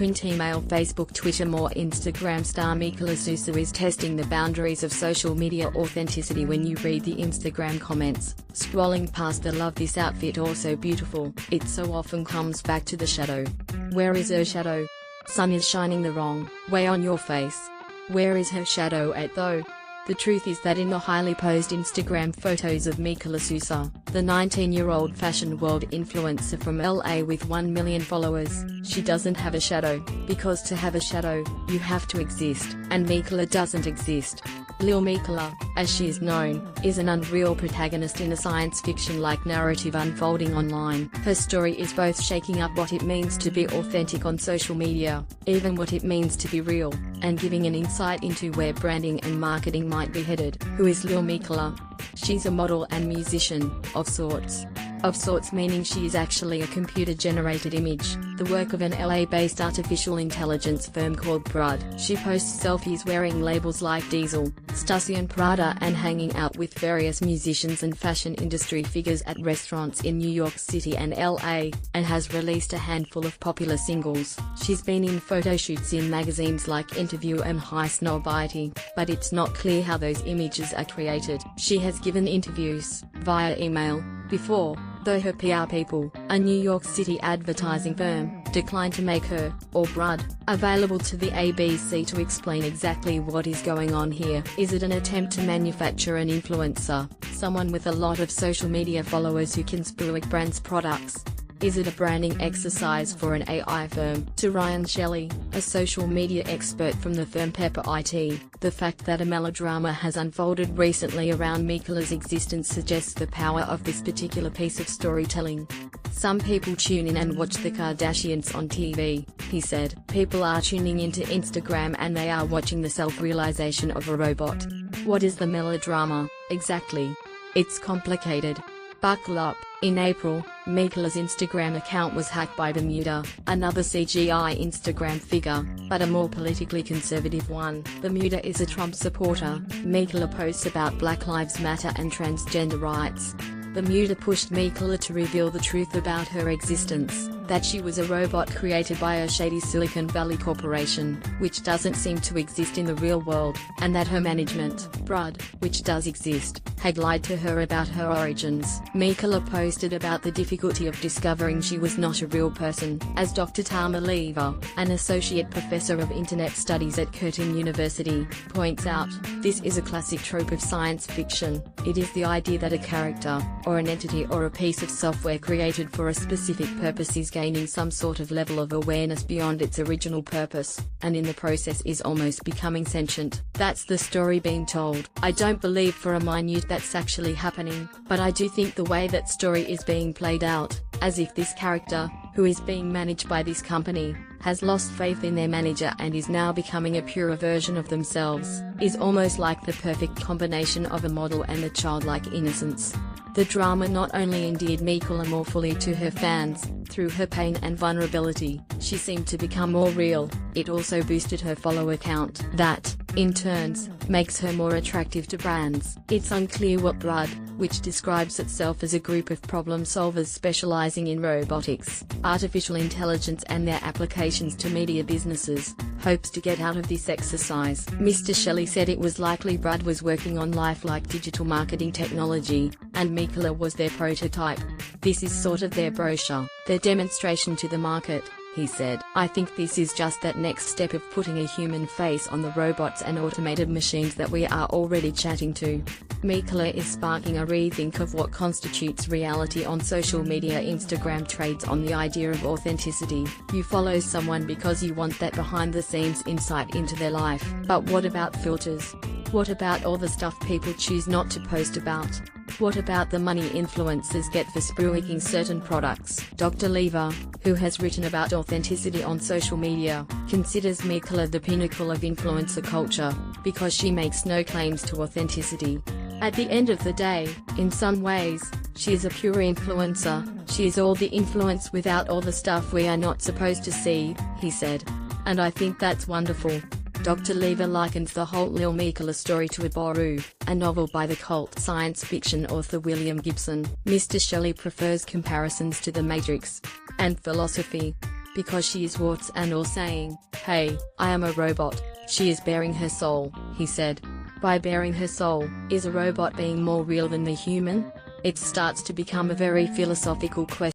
print, email, Facebook, Twitter. More Instagram star Miquela Sousa is testing the boundaries of social media authenticity. When you read the Instagram comments, scrolling past the "love this outfit, also beautiful," it so often comes back to the shadow. Where is her shadow? Sun is shining the wrong way on your face. Where is her shadow at though? The truth is that in the highly posed Instagram photos of Miquela Sousa, the 19-year-old fashion world influencer from LA with 1 million followers, she doesn't have a shadow, because to have a shadow, you have to exist, and Miquela doesn't exist. Lil Miquela, as she is known, is an unreal protagonist in a science fiction-like narrative unfolding online. Her story is both shaking up what it means to be authentic on social media, even what it means to be real, and giving an insight into where branding and marketing might be headed. Who is Lil Miquela? She's a model and musician, of sorts. Of sorts meaning she is actually a computer-generated image, the work of an LA-based artificial intelligence firm called Brud. She posts selfies wearing labels like Diesel, Stussy and Prada, and hanging out with various musicians and fashion industry figures at restaurants in New York City and LA, and has released a handful of popular singles. She's been in photo shoots in magazines like Interview and High Snobiety, but it's not clear how those images are created. She has given interviews, via email, before, though her PR people, a New York City advertising firm, declined to make her, or Brud, available to the ABC to explain exactly what is going on here. Is it an attempt to manufacture an influencer, someone with a lot of social media followers who can spruik brands' products? Is it a branding exercise for an AI firm? To Ryan Shelley, a social media expert from the firm Pepper IT, the fact that a melodrama has unfolded recently around Miquela's existence suggests the power of this particular piece of storytelling. Some people tune in and watch the Kardashians on TV, he said. People are tuning into Instagram and they are watching the self-realization of a robot. What is the melodrama, exactly? It's complicated. Buckle up. In April, Miquela's Instagram account was hacked by Bermuda, another CGI Instagram figure, but a more politically conservative one. Bermuda is a Trump supporter. Miquela posts about Black Lives Matter and transgender rights. Bermuda pushed Miquela to reveal the truth about her existence, that she was a robot created by a shady Silicon Valley corporation, which doesn't seem to exist in the real world, and that her management, Brud, which does exist, had lied to her about her origins. Miquela posted about the difficulty of discovering she was not a real person. As Dr. Tama Lever, an associate professor of internet studies at Curtin University, points out, this is a classic trope of science fiction. It is the idea that a character, or an entity or a piece of software created for a specific purpose is gaining some sort of level of awareness beyond its original purpose, and in the process is almost becoming sentient. That's the story being told. I don't believe for a minute that's actually happening, but I do think the way that story is being played out, as if this character, who is being managed by this company, has lost faith in their manager and is now becoming a purer version of themselves, is almost like the perfect combination of a model and the childlike innocence. The drama not only endeared Miquela more fully to her fans, through her pain and vulnerability, she seemed to become more real, it also boosted her follower count. That, in turn, makes her more attractive to brands. It's unclear what Brud, which describes itself as a group of problem solvers specializing in robotics, artificial intelligence and their applications to media businesses, hopes to get out of this exercise. Mr. Shelley said it was likely Brud was working on lifelike digital marketing technology, and Miquela was their prototype. This is sort of their brochure, their demonstration to the market, he said. I think this is just that next step of putting a human face on the robots and automated machines that we are already chatting to. Miquela is sparking a rethink of what constitutes reality on social media. Instagram trades on the idea of authenticity. You follow someone because you want that behind-the-scenes insight into their life. But what about filters? What about all the stuff people choose not to post about? What about the money influencers get for spruiking certain products? Dr. Lever, who has written about authenticity on social media, considers Miquela the pinnacle of influencer culture, because she makes no claims to authenticity. At the end of the day, in some ways, she is a pure influencer. She is all the influence without all the stuff we are not supposed to see, he said. And I think that's wonderful. Dr. Lever likens the whole Lil Miquela story to a Boru, a novel by the cult science fiction author William Gibson. Mr. Shelley prefers comparisons to The Matrix and philosophy. because she is warts and all saying, "Hey, I am a robot." She is bearing her soul, he said. By bearing her soul, is a robot being more real than the human? It starts to become a very philosophical question.